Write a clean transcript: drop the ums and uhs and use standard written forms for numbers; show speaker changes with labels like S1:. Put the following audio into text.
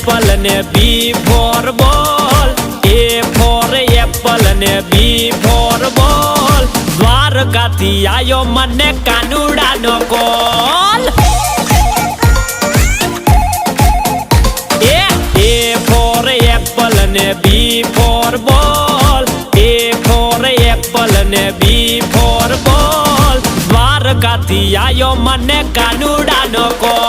S1: Apple ને બી four બોલ, એ four Apple ને બી ફોર બોલ. દ્વારકાથી આયો મને કાનુડાનો કોલ. એ ફોર એપલ ને બી ફોર બોલ, એ ફોર એપલ ને બી ફોર બોલ. દ્વારકાથી આયો મને કાનુડાનો કોલ.